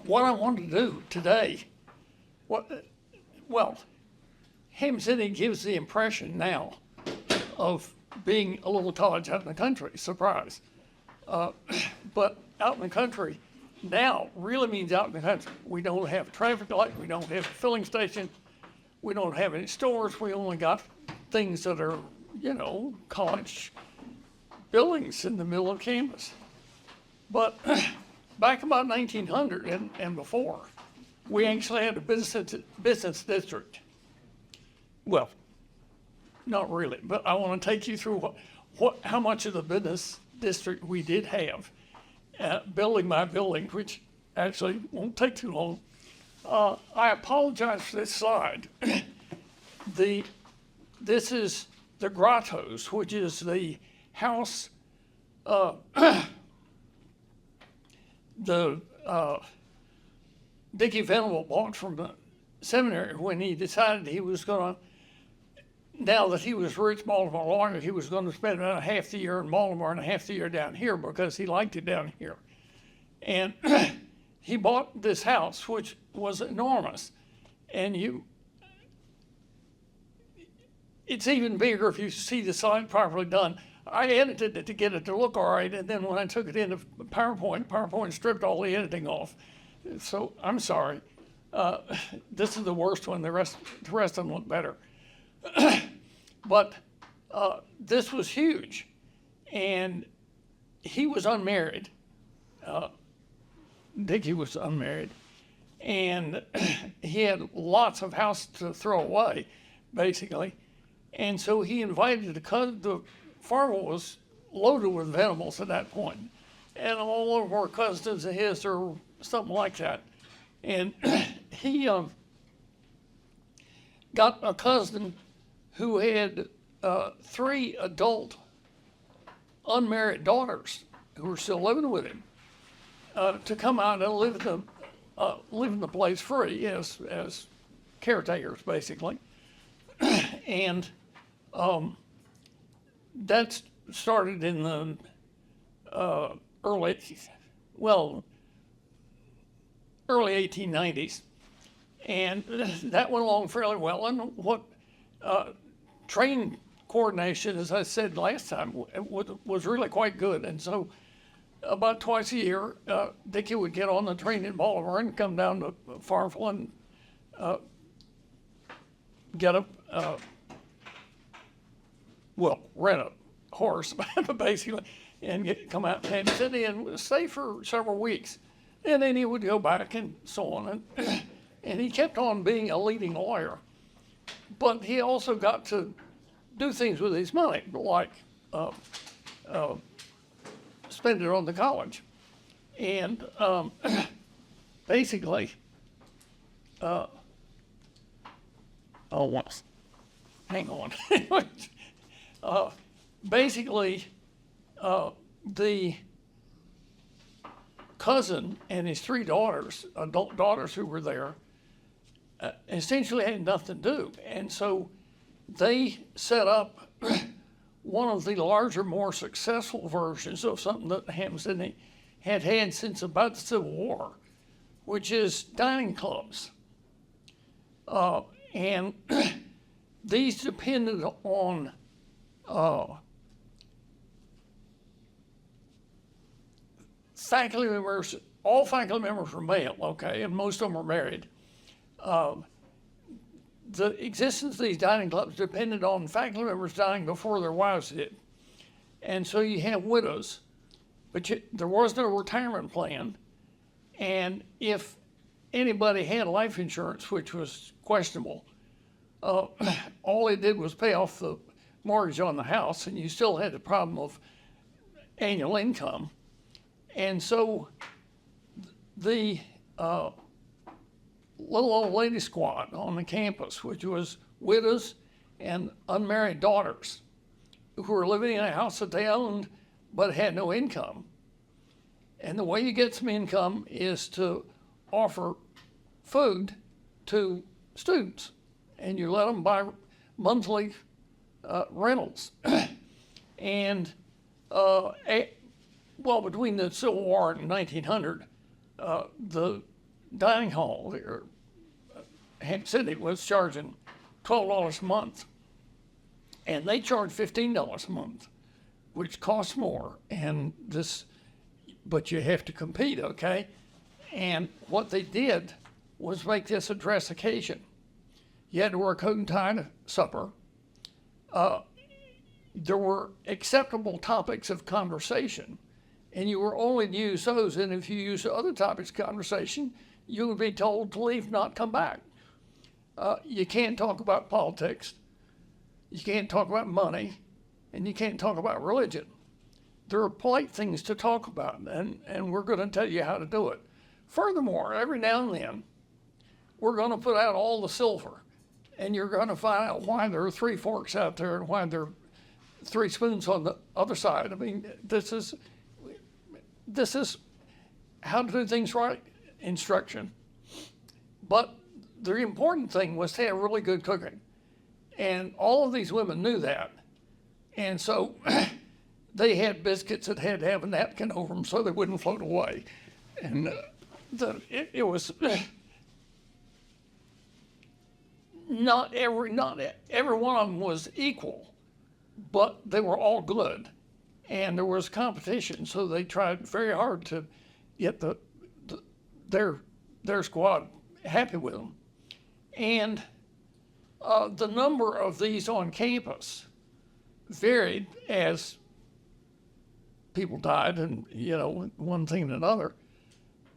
what I want to do today, well, Hampden-Sydney gives the impression now of being a little college out in the country, surprise. But out in the country now really means out in the country. We don't have a traffic light, we don't have a filling station, we don't have any stores, we only got things that are, college buildings in the middle of campus. But back about 1900 and before, we actually had a business district. Well, not really, but I want to take you through how much of the business district we did have, building by building, which actually won't take too long. I apologize for this slide. This is the Grottos, which is the house Dickie Venable bought from the seminary when he decided he was going to, now that he was a rich Baltimore lawyer, he was going to spend about half the year in Baltimore and half the year down here because he liked it down here. And he bought this house, which was enormous. And it's even bigger if you see the slide properly done. I edited it to get it to look all right, and then when I took it into PowerPoint stripped all the editing off. So I'm sorry. This is the worst one. The rest of them look better. But this was huge, and he was unmarried. Dickie was unmarried, and he had lots of house to throw away, basically. And so he invited the farm was loaded with Venables at that point, and all of our cousins of his or something like that. And he got a cousin who had 3 adult unmarried daughters who were still living with him to come out and live in the place free as caretakers, basically. And that started in the early 1890s, and that went along fairly well. And what train coordination, as I said last time, was really quite good. And so about twice a year, Dickie would get on the train in Baltimore and come down to Farmville and get rent a horse, basically, and come out to Hampden-Sydney and stay for several weeks. And then he would go back and so on. And he kept on being a leading lawyer. But he also got to do things with his money, like spend it on the college. And basically, hang on. Basically, the cousin and his 3 daughters, adult daughters who were there, essentially had nothing to do. And so they set up one of the larger, more successful versions of something that Hampden-Sydney had since about the Civil War, which is dining clubs. And these depended on faculty members. All faculty members were male, okay, and most of them were married. The existence of these dining clubs depended on faculty members dying before their wives did. And so you have widows, but there was no retirement plan. And if anybody had life insurance, which was questionable, all they did was pay off the mortgage on the house, and you still had the problem of annual income. And so the little old lady squad on the campus, which was widows and unmarried daughters who were living in a house that they owned but had no income. And the way you get some income is to offer food to students, and you let them buy monthly rentals. And between the Civil War and 1900, the dining hall there, Hampden-Sydney was charging $12 a month, and they charge $15 a month, which costs more. But you have to compete, okay? And what they did was make this a dress occasion. You had to wear a coat and tie to supper. There were acceptable topics of conversation, and you were only to use those. And if you use other topics of conversation, you would be told to leave, not come back. You can't talk about politics, you can't talk about money, and you can't talk about religion. There are polite things to talk about, and we're going to tell you how to do it. Furthermore, every now and then, we're going to put out all the silver, and you're going to find out why there are 3 forks out there and why there are 3 spoons on the other side. I mean, this is how to do things right instruction. But the important thing was to have really good cooking. And all of these women knew that. And so they had biscuits that had to have a napkin over them so they wouldn't float away. And it was not every one of them was equal, but they were all good. And there was competition, so they tried very hard to get their squad happy with them. And the number of these on campus varied as people died, and one thing and another.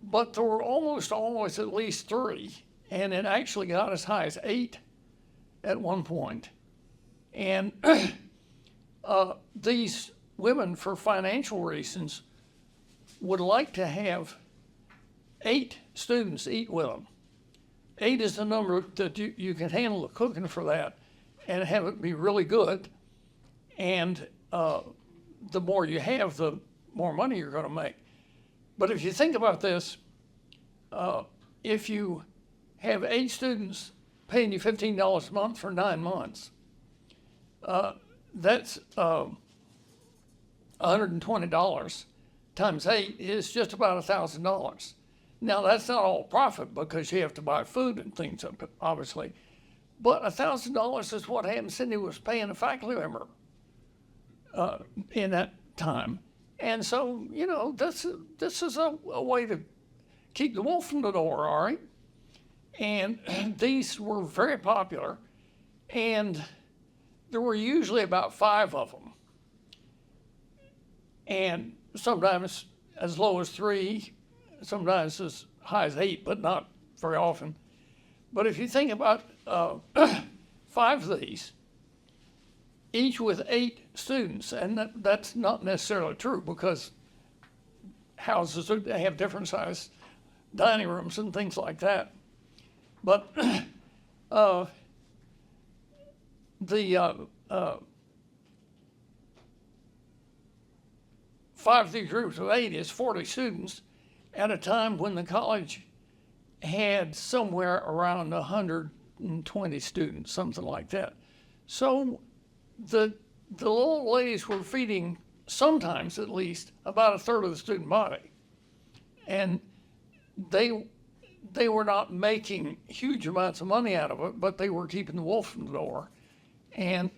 But there were almost always at least 3, and it actually got as high as 8 at one point. And these women, for financial reasons, would like to have 8 students eat with them. 8 is the number that you can handle the cooking for that and have it be really good. And the more you have, the more money you're going to make. But if you think about this, if you have 8 students paying you $15 a month for 9 months, that's $120 times 8 is just about $1,000. Now, that's not all profit because you have to buy food and things, obviously. But $1,000 is what Hampden-Sydney was paying a faculty member in that time. And so, this is a way to keep the wolf from the door, all right? And these were very popular, and there were usually about 5 of them. And sometimes as low as 3, sometimes as high as 8, but not very often. But if you think about 5 of these, each with 8 students, and that's not necessarily true because houses have different size dining rooms and things like that. But the 5 of these groups of 8 is 40 students at a time when the college had somewhere around 120 students, something like that. So the little ladies were feeding, sometimes at least, about 1/3 of the student body. And they were not making huge amounts of money out of it, but they were keeping the wolf from the door. And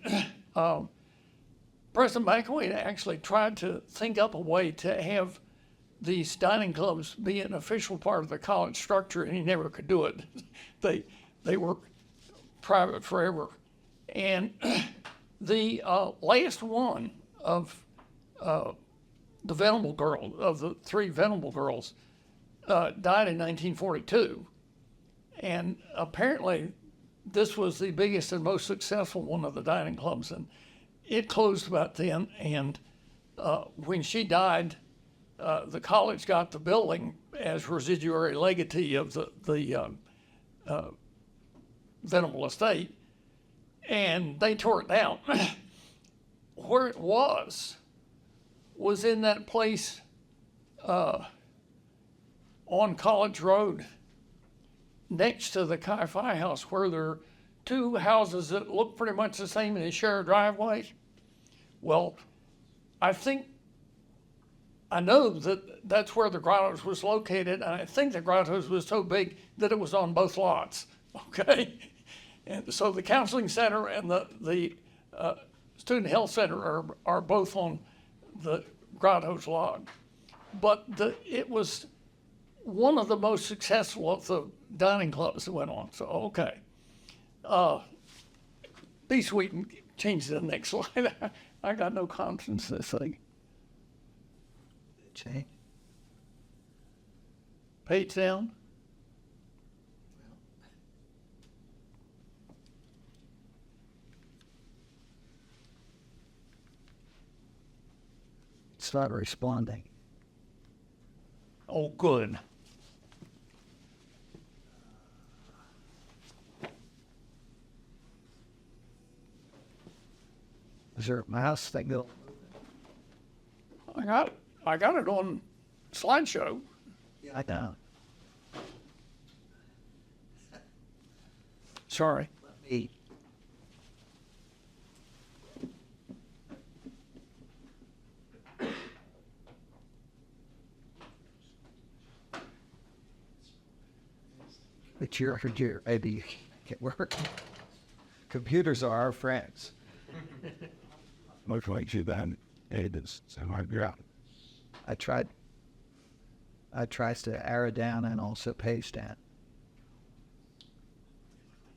President McElwain actually tried to think up a way to have these dining clubs be an official part of the college structure, and he never could do it. They were private forever. And the last one of the Venable girl, of the 3 Venable girls, died in 1942. And apparently this was the biggest and most successful one of the dining clubs, and it closed about then. And when she died, the college got the building as residuary legatee of the Venable estate, and they tore it down. Where it was in that place on College Road next to the Chi-Fi house, where there are 2 houses that look pretty much the same and they share a driveway. Well, I think I know that that's where the grottos was located, and I think the grottos was so big that it was on both lots, okay? And so the counseling center and the student health center are both on the grottos lot. But it was one of the most successful of the dining clubs that went on, so okay. Be sweet and change to the next slide. I got no confidence in this thing. Change. Page down. It's not responding. Oh, good. Is there a mouse thing that'll I got it on slideshow. I know. Sorry. Let me. It's your computer. Maybe you can't work. Computers are our friends. Looks like you then it is so hard to out. I tries to arrow down and also page down.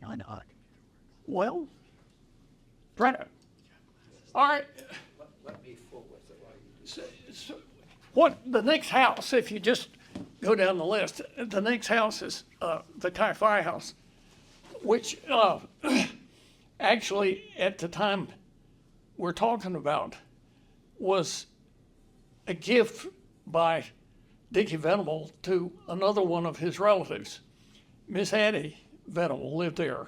Why not? Well, Brenda. All right. Let me fool with it. So what the next house, if you just go down the list, the next house is the Chi-Phi house, which actually at the time we're talking about was a gift by Dickie Venable to another one of his relatives. Miss Addie Venable lived there.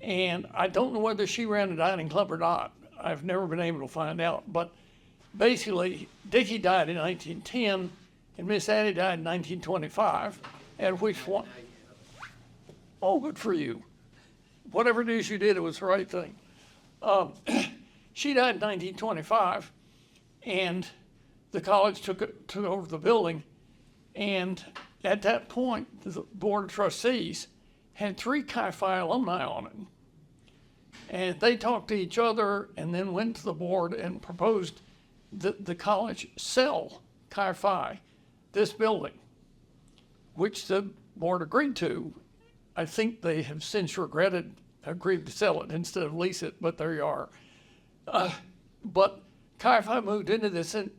And I don't know whether she ran a dining club or not. I've never been able to find out. But basically, Dickie died in 1910, and Miss Addie died in 1925, at which one, oh, good for you. Whatever it is you did, it was the right thing. She died in 1925, and the college took over the building, and at that point, the board of trustees had 3 Chi-Phi alumni on it. And they talked to each other and then went to the board and proposed that the college sell Chi-Phi this building, which the board agreed to. I think they have since agreed to sell it instead of lease it, but there you are. But Chi-Phi moved into this in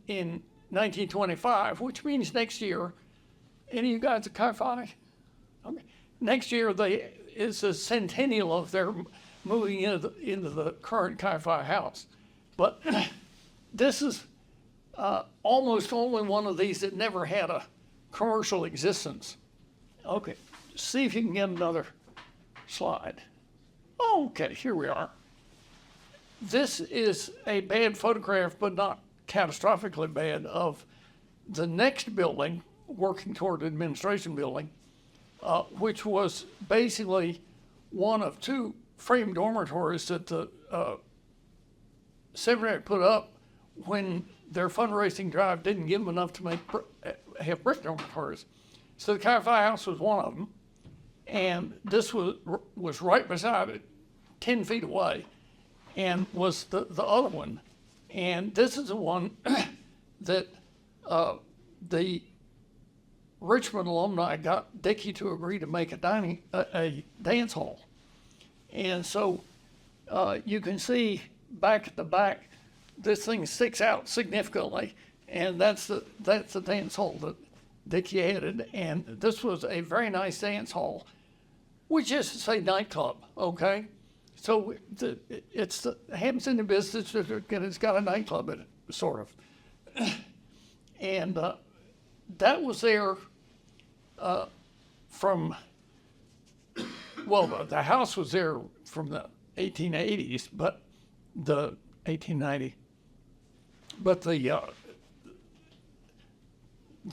1925, which means next year, any of you guys at Chi-Phi? Okay. Next year is a centennial of their moving into the current Chi-Phi house. But this is almost only one of these that never had a commercial existence. Okay, see if you can get another slide. Okay, here we are. This is a bad photograph, but not catastrophically bad, of the next building, working toward administration building, which was basically one of 2 frame dormitories that the seminary put up when their fundraising drive didn't give them enough to have brick dormitories. So the Chi-Phi house was one of them, and this was right beside it, 10 feet away, and was the other one. And this is the one that the Richmond alumni got Dickie to agree to make a dance hall. And so you can see back at the back, this thing sticks out significantly, and that's the dance hall that Dickie added. And this was a very nice dance hall, which is to say nightclub, okay? So it's the Hampden-Sydney Business District, and it's got a nightclub in it, sort of. And that was there from, well, the house was there from the 1880s, but the 1890, but the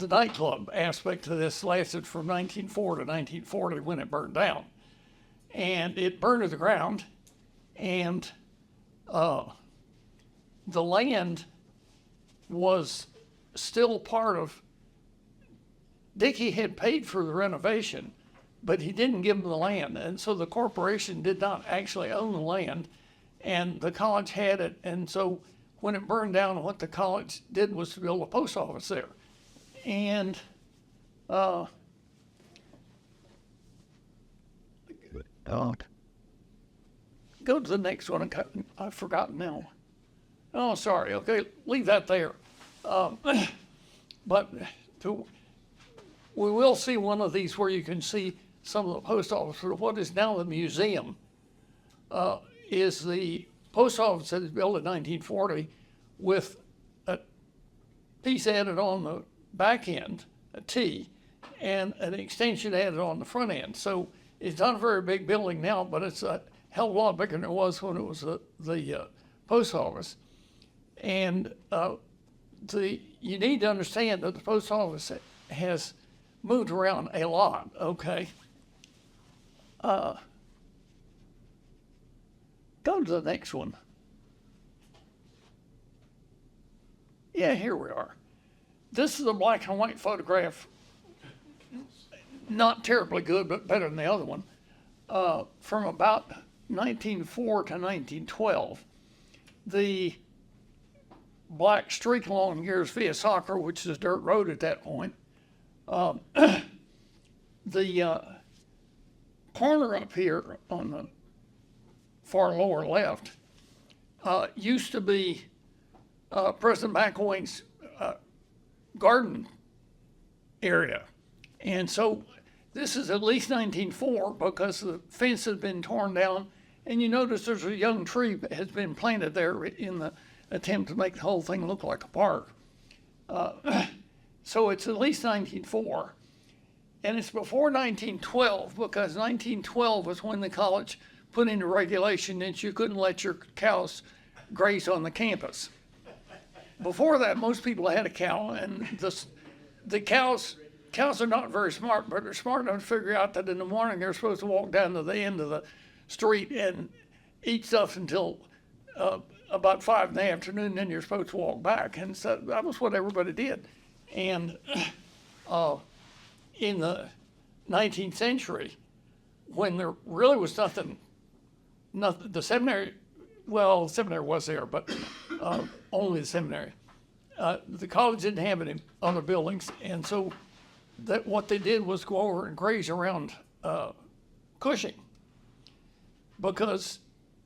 nightclub aspect of this lasted from 1904 to 1940 when it burned down. And it burned to the ground, and the land was still part of, Dickey had paid for the renovation, but he didn't give them the land. And so the corporation did not actually own the land, and the college had it. And so when it burned down, what the college did was to build a post office there. And go to the next one. I've forgotten now. Oh, sorry. Okay, leave that there. But we will see one of these where you can see some of the post office. What is now the museum is the post office that was built in 1940 with a piece added on the back end, a T, and an extension added on the front end. So it's not a very big building now, but it's a hell of a lot bigger than it was when it was the post office. And you need to understand that the post office has moved around a lot, okay? Go to the next one. Yeah, here we are. This is a black and white photograph, not terribly good, but better than the other one, from about 1904 to 1912. The black streak along here is via Soccer, which is a dirt road at that point. The corner up here on the far lower left used to be President McElwain's garden area. And so this is at least 1904 because the fence has been torn down, and you notice there's a young tree that has been planted there in the attempt to make the whole thing look like a park. So it's at least 1904. And it's before 1912 because 1912 was when the college put into regulation that you couldn't let your cows graze on the campus. Before that, most people had a cow, and the cows are not very smart, but they're smart enough to figure out that in the morning they're supposed to walk down to the end of the street and eat stuff until about 5 in the afternoon, then you're supposed to walk back. And so that was what everybody did. And in the 19th century, when there really was nothing, the seminary, well, the seminary was there, but only the seminary. The college didn't have any other buildings, and so what they did was go over and graze around Cushing, because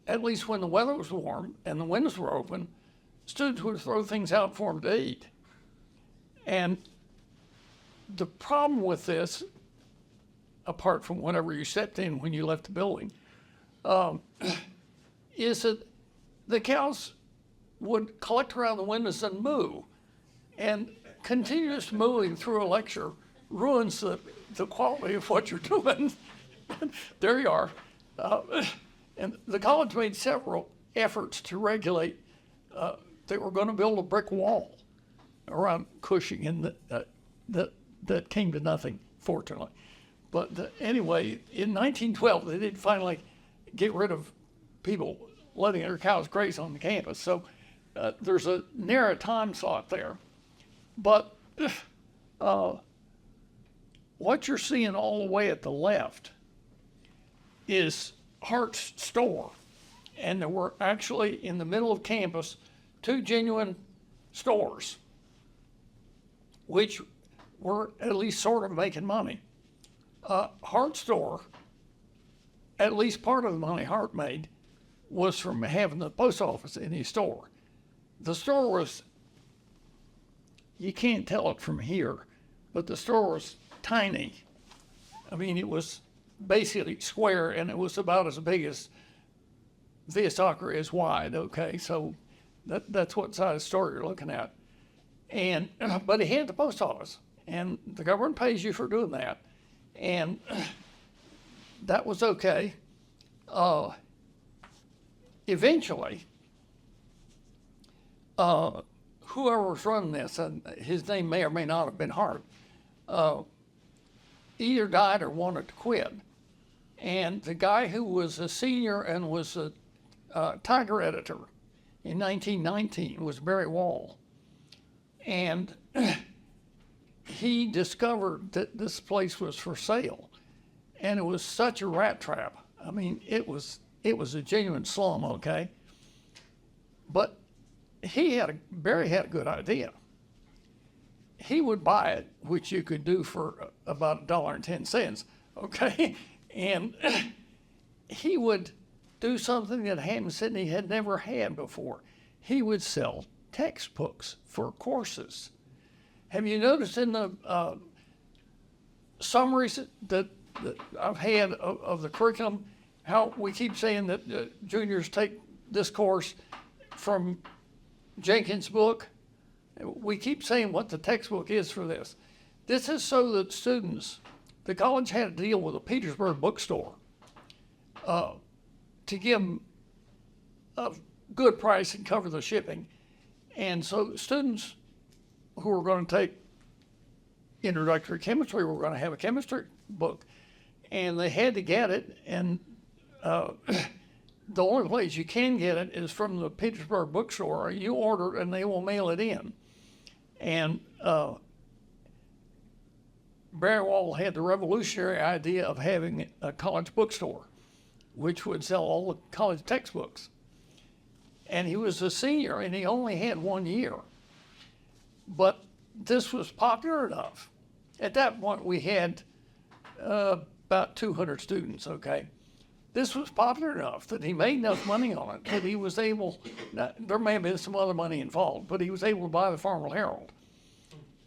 at least when the weather was warm and the windows were open, students would throw things out for them to eat. And the problem with this, apart from whatever you stepped in when you left the building, is that the cows would collect around the windows and moo. And continuous mooing through a lecture ruins the quality of what you're doing. There you are. And the college made several efforts to regulate. They were going to build a brick wall around Cushing, and that came to nothing, fortunately. But anyway, in 1912, they did finally get rid of people letting their cows graze on the campus. So there's a narrow time slot there. But what you're seeing all the way at the left is Hart's store. And there were actually, in the middle of campus, 2 genuine stores, which were at least sort of making money. Hart's store, at least part of the money Hart made, was from having the post office in his store. The store was, you can't tell it from here, but the store was tiny. I mean, it was basically square, and it was about as big as Via Soccer is wide, okay? So that's what size store you're looking at. And but he had the post office, and the government pays you for doing that. And that was okay. Eventually, whoever was running this, and his name may or may not have been Hart, either died or wanted to quit. And the guy who was a senior and was a Tiger editor in 1919 was Barry Wall. And he discovered that this place was for sale, and it was such a rat trap. I mean, it was a genuine slum, okay? But Barry had a good idea. He would buy it, which you could do for about $1.10, okay? And he would do something that Hampden-Sydney had never had before. He would sell textbooks for courses. Have you noticed in the summaries that I've had of the curriculum, how we keep saying that juniors take this course from Jenkins' book? We keep saying what the textbook is for this. This is so that students, the college had a deal with a Petersburg bookstore to give them a good price and cover the shipping. And so students who were going to take introductory chemistry were going to have a chemistry book, and they had to get it. And the only place you can get it is from the Petersburg bookstore. You order it and they will mail it in. And Barry Wall had the revolutionary idea of having a college bookstore, which would sell all the college textbooks. And he was a senior, and he only had 1 year. But this was popular enough. At that point, we had about 200 students, okay? This was popular enough that he made enough money on it that he was able, there may have been some other money involved, but he was able to buy the Farmville Herald.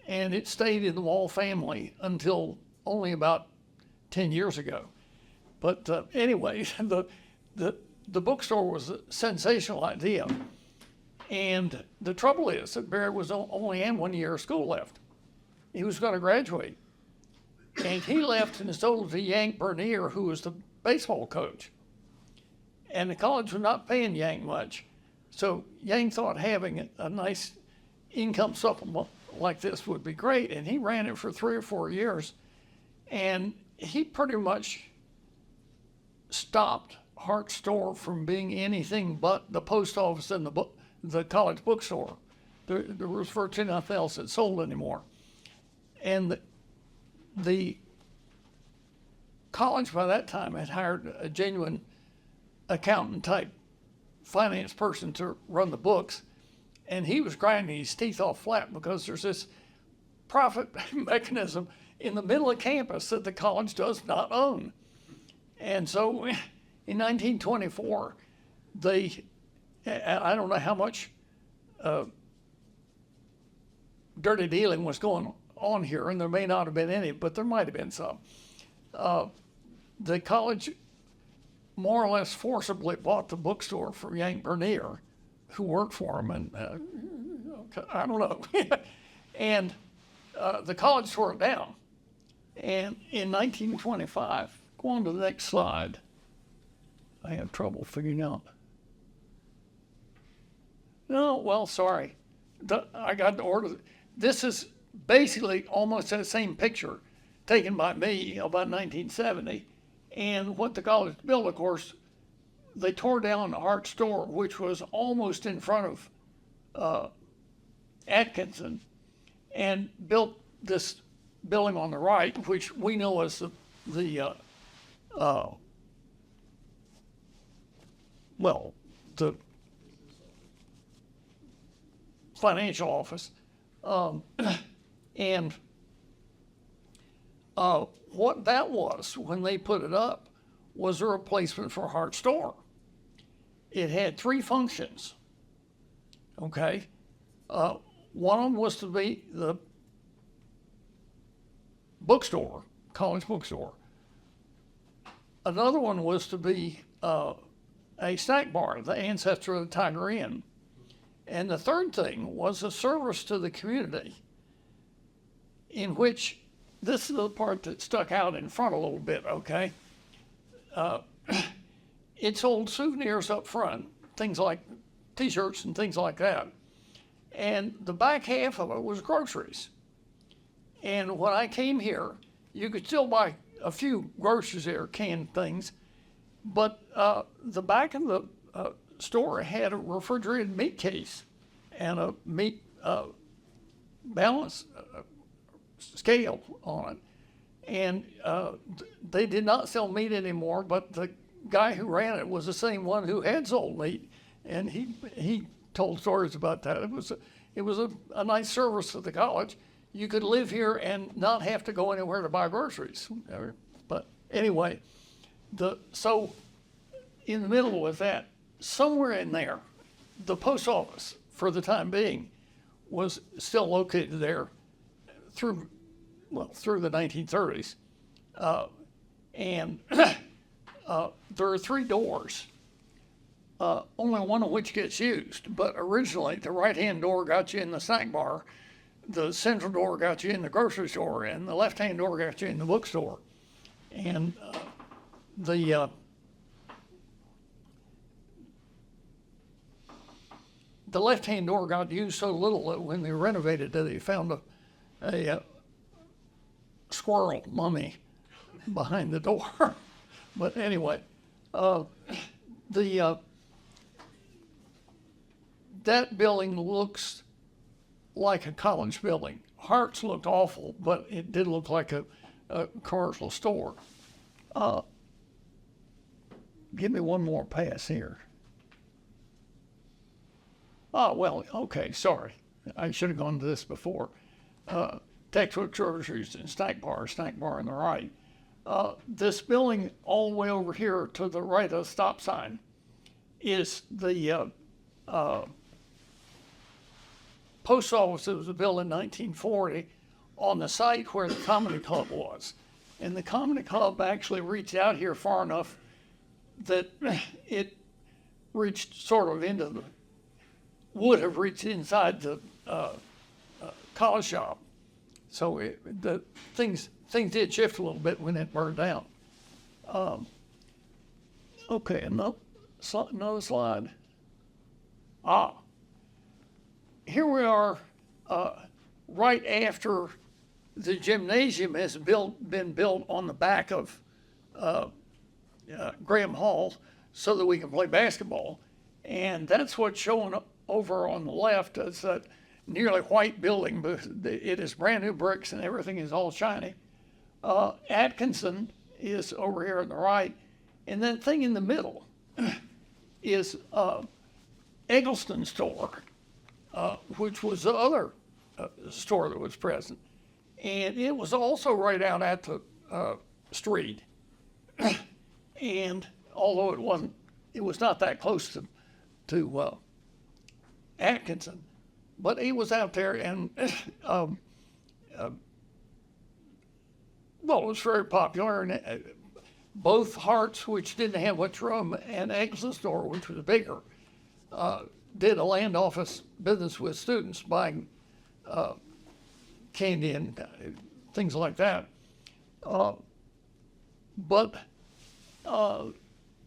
And it stayed in the Wall family until only about 10 years ago. But anyway, the bookstore was a sensational idea. And the trouble is that Barry was only had 1 year of school left. He was going to graduate. And he left and sold to Yank Bernier, who was the baseball coach. And the college was not paying Yank much. So Yank thought having a nice income supplement like this would be great. And he ran it for 3 or 4 years. And he pretty much stopped Hart's store from being anything but the post office and the college bookstore. There was virtually nothing else that sold anymore. And the college by that time had hired a genuine accountant type finance person to run the books, and he was grinding his teeth off flat because there's this profit mechanism in the middle of campus that the college does not own. And so in 1924, I don't know how much dirty dealing was going on here, and there may not have been any, but there might have been some. The college more or less forcibly bought the bookstore from Yank Bernier, who worked for him, and I don't know. And the college tore it down. And in 1925, go on to the next slide. I have trouble figuring out. No, well, sorry. I got to order. This is basically almost that same picture taken by me about 1970. And what the college built, of course, they tore down Hart's store, which was almost in front of Atkinson, and built this building on the right, which we know as the financial office. And what that was when they put it up was a replacement for Hart's store. It had 3 functions, okay? One of them was to be the bookstore, college bookstore. Another one was to be a snack bar, the ancestor of the Tiger Inn. And the third thing was a service to the community, in which, this is the part that stuck out in front a little bit, okay? It sold souvenirs up front, things like T-shirts and things like that. And the back half of it was groceries. And when I came here, you could still buy a few groceries there, canned things, but the back of the store had a refrigerated meat case and a meat balance scale on it. And they did not sell meat anymore, but the guy who ran it was the same one who had sold meat, and he told stories about that. It was a nice service to the college. You could live here and not have to go anywhere to buy groceries. But anyway, so in the middle with that, somewhere in there, the post office, for the time being, was still located there through the 1930s. And there are 3 doors, only one of which gets used. But originally, the right-hand door got you in the snack bar, the central door got you in the grocery store, and the left-hand door got you in the bookstore. And the left-hand door got used so little that when they renovated it, they found a squirrel mummy behind the door. But anyway, that building looks like a college building. Hart's looked awful, but it did look like a commercial store. Give me one more pass here. Oh, well, okay, sorry. I should have gone to this before. Textbook groceries and snack bar on the right. This building all the way over here to the right of the stop sign is the post office that was built in 1940 on the site where the comedy club was. And the comedy club actually reached out here far enough that it reached sort of into would have reached inside the college shop. So the things did shift a little bit when it burned down. Okay, another slide. Here we are right after the gymnasium has been built on the back of Graham Hall so that we can play basketball. And that's what's showing over on the left. It's that nearly white building, but it is brand new bricks and everything is all shiny. Atkinson is over here on the right. And that thing in the middle is Eggleston store, which was the other store that was present. And it was also right out at the street. And although it was not that close to Atkinson, but he was out there, and well, it was very popular. And both Hart's, which didn't have much room, and Eggleston store, which was bigger, did a land office business with students buying candy and things like that. But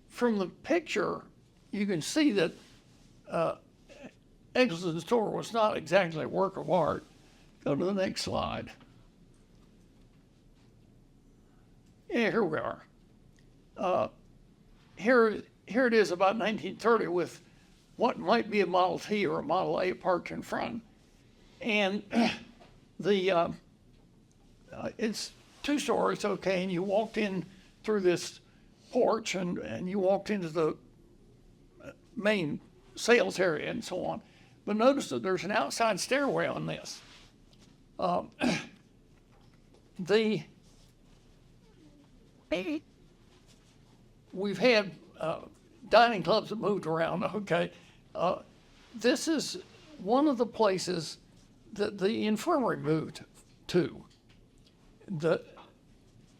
from the picture, you can see that Eggleston store was not exactly a work of art. Go to the next slide. Yeah, here we are. Here it is about 1930 with what might be a Model T or a Model A parked in front. And it's 2 stories, okay, and you walked in through this porch and you walked into the main sales area and so on. But notice that there's an outside stairway on this. We've had dining clubs that moved around, okay. This is one of the places that the infirmary moved to. The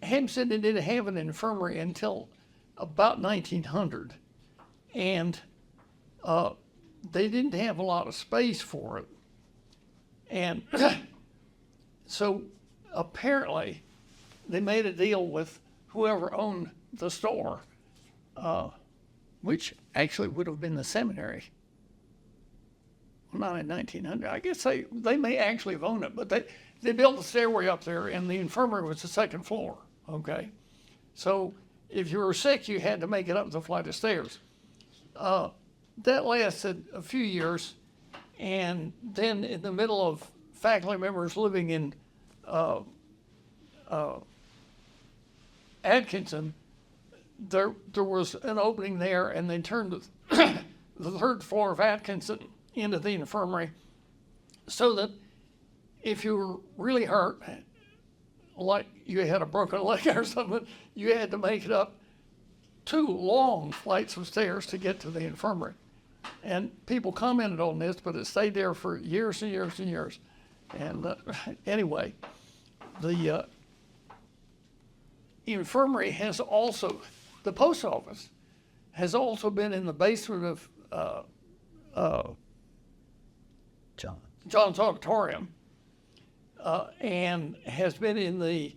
Hampden-Sydney didn't have an infirmary until about 1900, and they didn't have a lot of space for it. And so apparently they made a deal with whoever owned the store, which actually would have been the seminary. Not in 1900. I guess they may actually have owned it, but they built a stairway up there, and the infirmary was the second floor, okay? So if you were sick, you had to make it up the flight of stairs. That lasted a few years, and then in the middle of faculty members living in Atkinson, there was an opening there, and they turned the third floor of Atkinson into the infirmary, so that if you were really hurt, like you had a broken leg or something, you had to make it up 2 long flights of stairs to get to the infirmary. And people commented on this, but it stayed there for years and years and years. And anyway, the infirmary has also, the post office has also been in the basement of John's Auditorium, and has been in the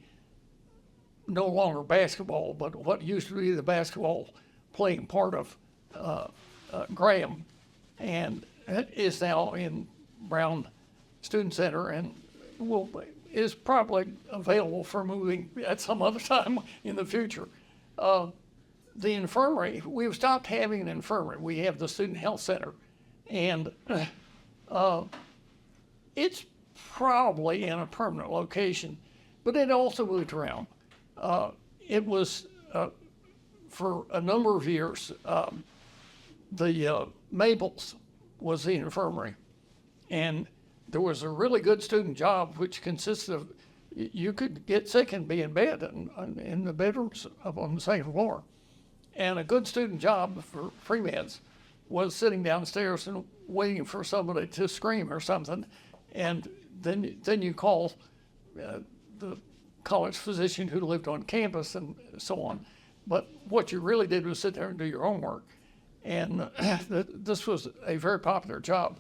no longer basketball, but what used to be the basketball playing part of Graham, and it is now in Brown Student Center, and is probably available for moving at some other time in the future. The infirmary, we've stopped having an infirmary. We have the Student Health Center, and it's probably in a permanent location, but it also moved around. It was, for a number of years, the Maples was the infirmary, and there was a really good student job which consisted of, you could get sick and be in bed in the bedrooms up on the second floor. And a good student job for free meds was sitting downstairs and waiting for somebody to scream or something, and then you call the college physician who lived on campus and so on. But what you really did was sit there and do your own work. And this was a very popular job,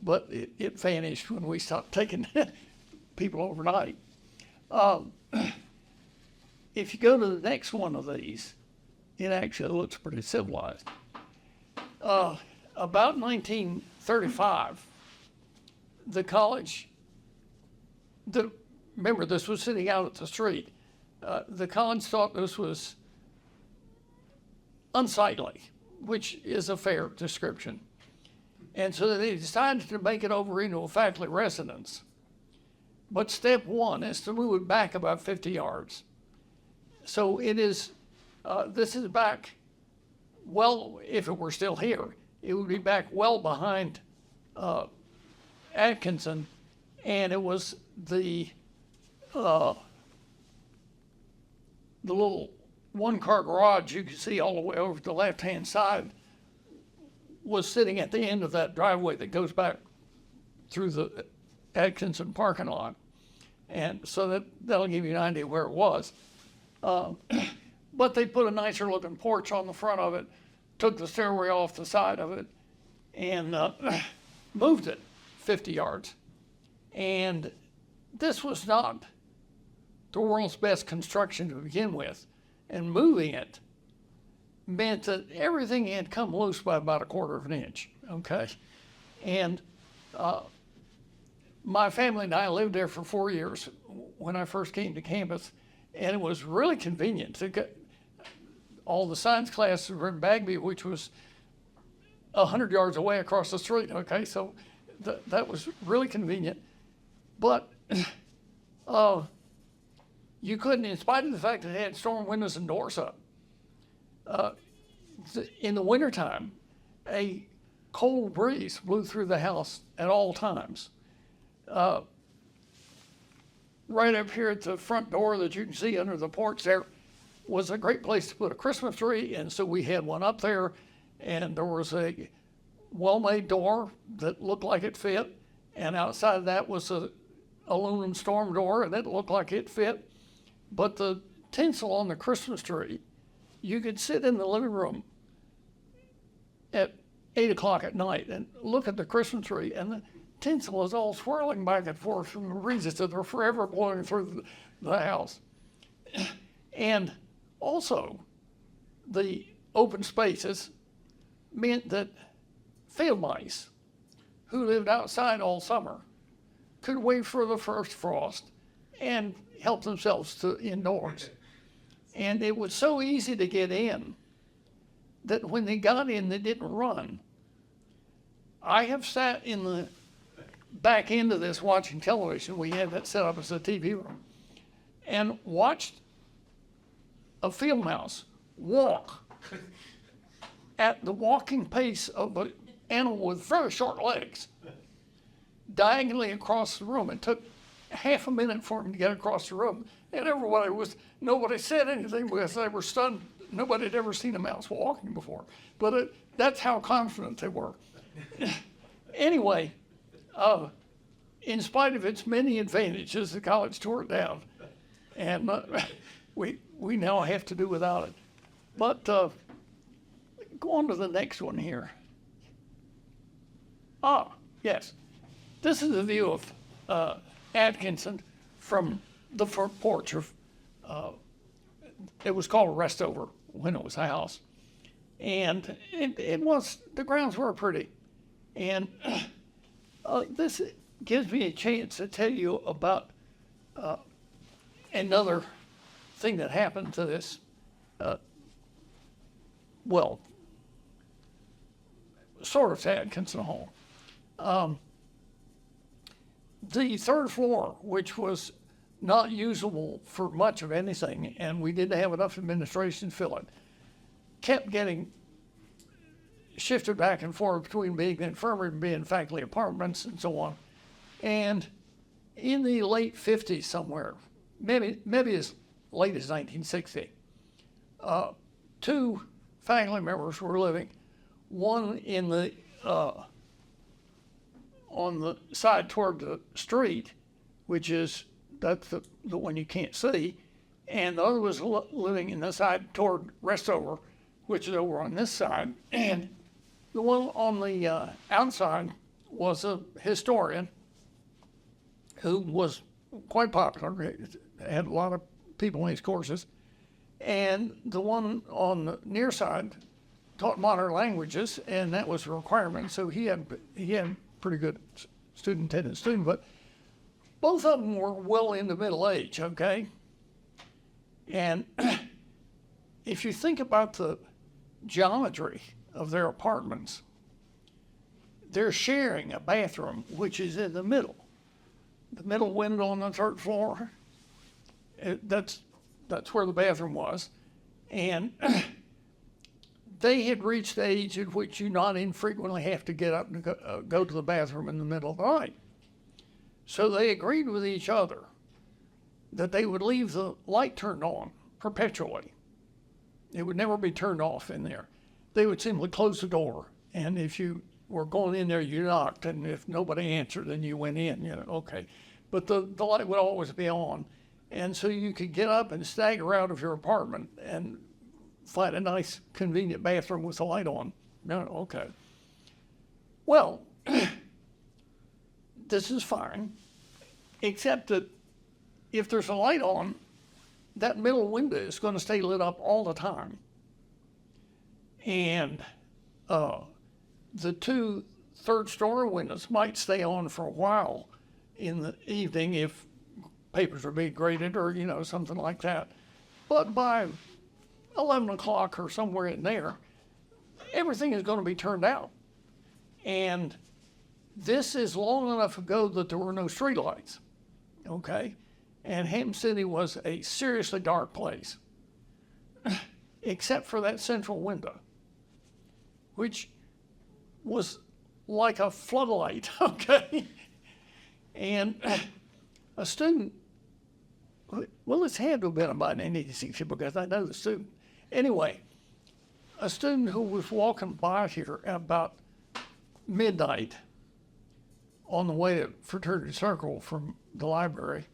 but it vanished when we stopped taking people overnight. If you go to the next one of these, it actually looks pretty civilized. About 1935, the college, remember this was sitting out at the street, the college thought this was unsightly, which is a fair description. And so they decided to make it over into a faculty residence. But step one is to move it back about 50 yards. So it is, this is back, well, if it were still here, it would be back well behind Atkinson, and it was the little one-car garage you can see all the way over to the left-hand side was sitting at the end of that driveway that goes back through the Atkinson parking lot. And so that'll give you an idea where it was. But they put a nicer looking porch on the front of it, took the stairway off the side of it, and moved it 50 yards. And this was not the world's best construction to begin with. And moving it meant that everything had come loose by about 1/4 of an inch, okay? And my family and I lived there for 4 years when I first came to campus, and it was really convenient to get all the science classes were in Bagby, which was 100 yards away across the street, okay? So that was really convenient. But you couldn't, in spite of the fact that it had storm windows and doors up, in the wintertime, a cold breeze blew through the house at all times. Right up here at the front door that you can see under the porch there was a great place to put a Christmas tree, and so we had one up there, and there was a well-made door that looked like it fit, and outside of that was a aluminum storm door, and it looked like it fit. But the tinsel on the Christmas tree, you could sit in the living room at 8 o'clock at night and look at the Christmas tree, and the tinsel is all swirling back and forth from the breezes that are forever blowing through the house. And also, the open spaces meant that field mice who lived outside all summer could wait for the first frost and help themselves to indoors. And it was so easy to get in that when they got in, they didn't run. I have sat in the back into this watching television. We had that set up as a TV room, and watched a field mouse walk at the walking pace of an animal with very short legs, diagonally across the room. It took half a minute for him to get across the room, and nobody said anything because they were stunned. Nobody had ever seen a mouse walking before, but that's how confident they were. Anyway, in spite of its many advantages, the college tore it down, and we now have to do without it. But go on to the next one here. Yes, this is a view of Atkinson from the front porch of. It was called a Restover when it was a house, and the grounds were pretty, and this gives me a chance to tell you about another thing that happened to this, sort of to Atkinson Hall. The third floor, which was not usable for much of anything, and we didn't have enough administration to fill it, kept getting shifted back and forth between being an infirmary and being faculty apartments and so on. And in the late 50s somewhere, maybe as late as 1960, two faculty members were living, one in the on the side toward the street, that's the one you can't see, and the other was living in the side toward Restover, which is over on this side. And the one on the outside was a historian who was quite popular, had a lot of people in his courses, and the one on the near side taught modern languages, and that was a requirement, so he had pretty good student attendance, but both of them were well into middle age, okay? And if you think about the geometry of their apartments, they're sharing a bathroom, which is in the middle window on the third floor. That's where the bathroom was. And they had reached the age at which you not infrequently have to get up and go to the bathroom in the middle of the night. So they agreed with each other that they would leave the light turned on perpetually. It would never be turned off in there. They would simply close the door, and if you were going in there, you knocked, and if nobody answered, then you went in, okay. But the light would always be on, and so you could get up and stagger out of your apartment and find a nice, convenient bathroom with the light on. Okay. Well, this is fine, except that if there's a light on, that middle window is going to stay lit up all the time. And the two third-story windows might stay on for a while in the evening if papers are being graded or, something like that. But by 11 o'clock or somewhere in there, everything is going to be turned out. And this is long enough ago that there were no streetlights, okay? And Hampden-Sydney was a seriously dark place, except for that central window, which was like a floodlight, okay? And a student, well, it's had to have been about 1960 because I know the student. Anyway, a student who was walking by here at about midnight on the way to fraternity circle from the library,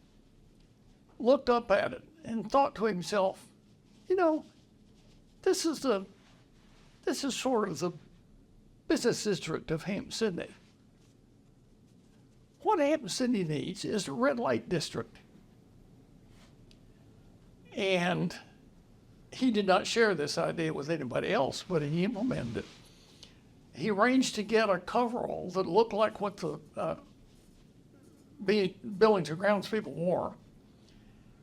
looked up at it and thought to himself, this is sort of the business district of Hampden-Sydney. What Hampden-Sydney needs is a red light district. And he did not share this idea with anybody else, but he implemented it. He arranged to get a coverall that looked like what the buildings and grounds people wore.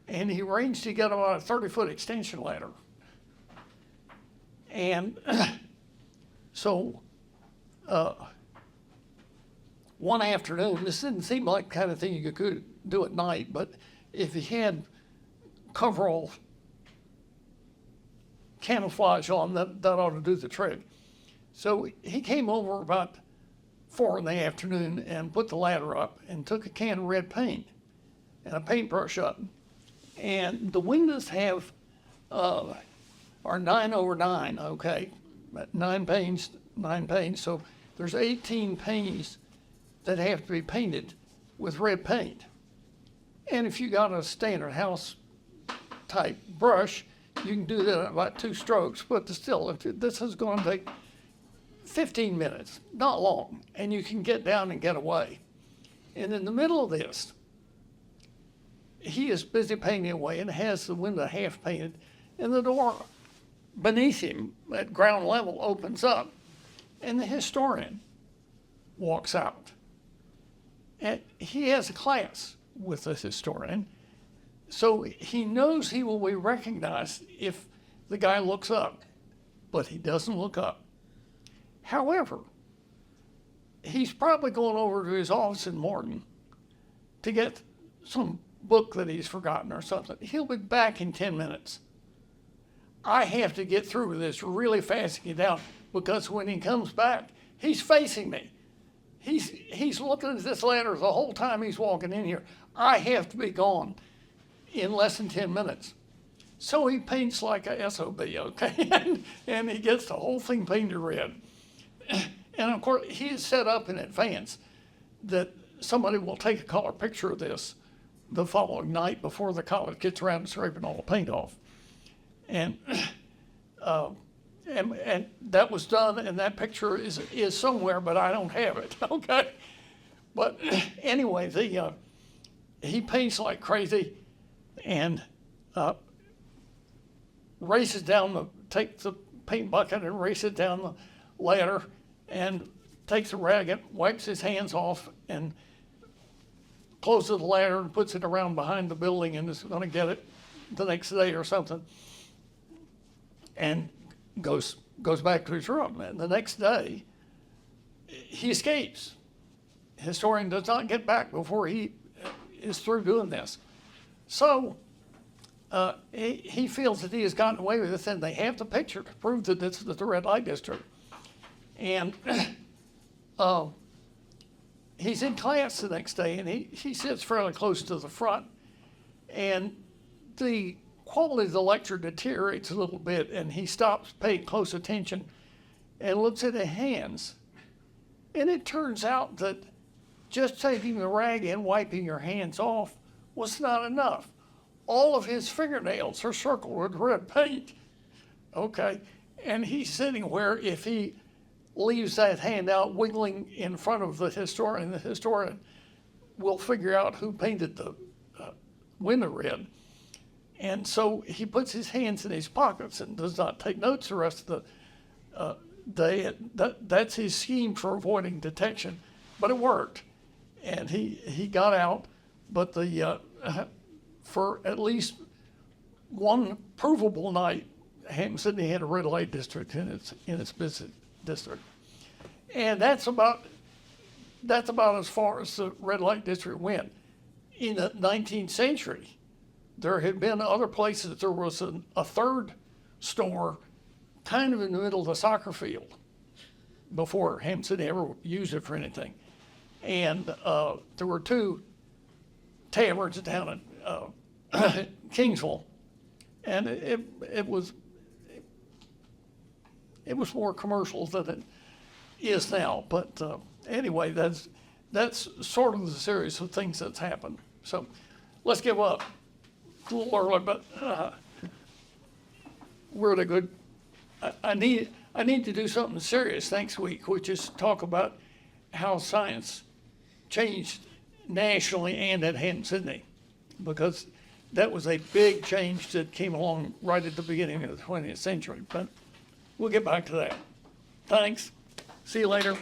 And he arranged to get about a 30-foot extension ladder. And so one afternoon, this didn't seem like the kind of thing you could do at night, but if he had coverall camouflage on, that ought to do the trick. So he came over about 4 in the afternoon and put the ladder up and took a can of red paint and a paintbrush up. And the windows have, are 9/9, okay? 9 panes, so there's 18 panes that have to be painted with red paint. And if you got a standard house type brush, you can do that in about 2 strokes, but still, this is going to take 15 minutes, not long, and you can get down and get away. And in the middle of this, he is busy painting away and has the window half painted, and the door beneath him at ground level opens up, and the historian walks out. And he has a class with the historian, so he knows he will be recognized if the guy looks up, but he doesn't look up. However, he's probably going over to his office in Morton to get some book that he's forgotten or something. He'll be back in 10 minutes. I have to get through this really fast and get down, because when he comes back, he's facing me. He's looking at this ladder the whole time he's walking in here. I have to be gone in less than 10 minutes. So he paints like a SOB, okay? and he gets the whole thing painted red. And of course, he is set up in advance that somebody will take a color picture of this the following night before the college gets around to scraping all the paint off. And that was done, and that picture is somewhere, but I don't have it, okay? But anyway, he paints like crazy and races down takes the paint bucket and races down the ladder and takes a rag and wipes his hands off and closes the ladder and puts it around behind the building and is going to get it the next day or something, and goes back to his room. And the next day, he escapes. The historian does not get back before he is through doing this. So he feels that he has gotten away with this, and they have the picture to prove that this is the red light district. And he's in class the next day, and he sits fairly close to the front, and the quality of the lecture deteriorates a little bit, and he stops paying close attention and looks at his hands. And it turns out that just taking the rag and wiping your hands off was not enough. All of his fingernails are circled with red paint, okay? And he's sitting where if he leaves that hand out wiggling in front of the historian will figure out who painted the window red. And so he puts his hands in his pockets and does not take notes the rest of the day. That's his scheme for avoiding detection, but it worked. And he got out, but for at least one provable night, Hampden-Sydney had a red light district in its business district. And that's about as far as the red light district went. In the 19th century, there had been other places. There was a third store kind of in the middle of the soccer field before Hampden ever used it for anything. And there were 2 taverns down in Kingsville, and it was more commercial than it is now. But anyway, that's sort of the series of things that's happened. So let's give up. It's a little early, but we're at a good. I need to do something serious next week, which is talk about how science changed nationally and at Hampden-Sydney, because that was a big change that came along right at the beginning of the 20th century. But we'll get back to that. Thanks. See you later.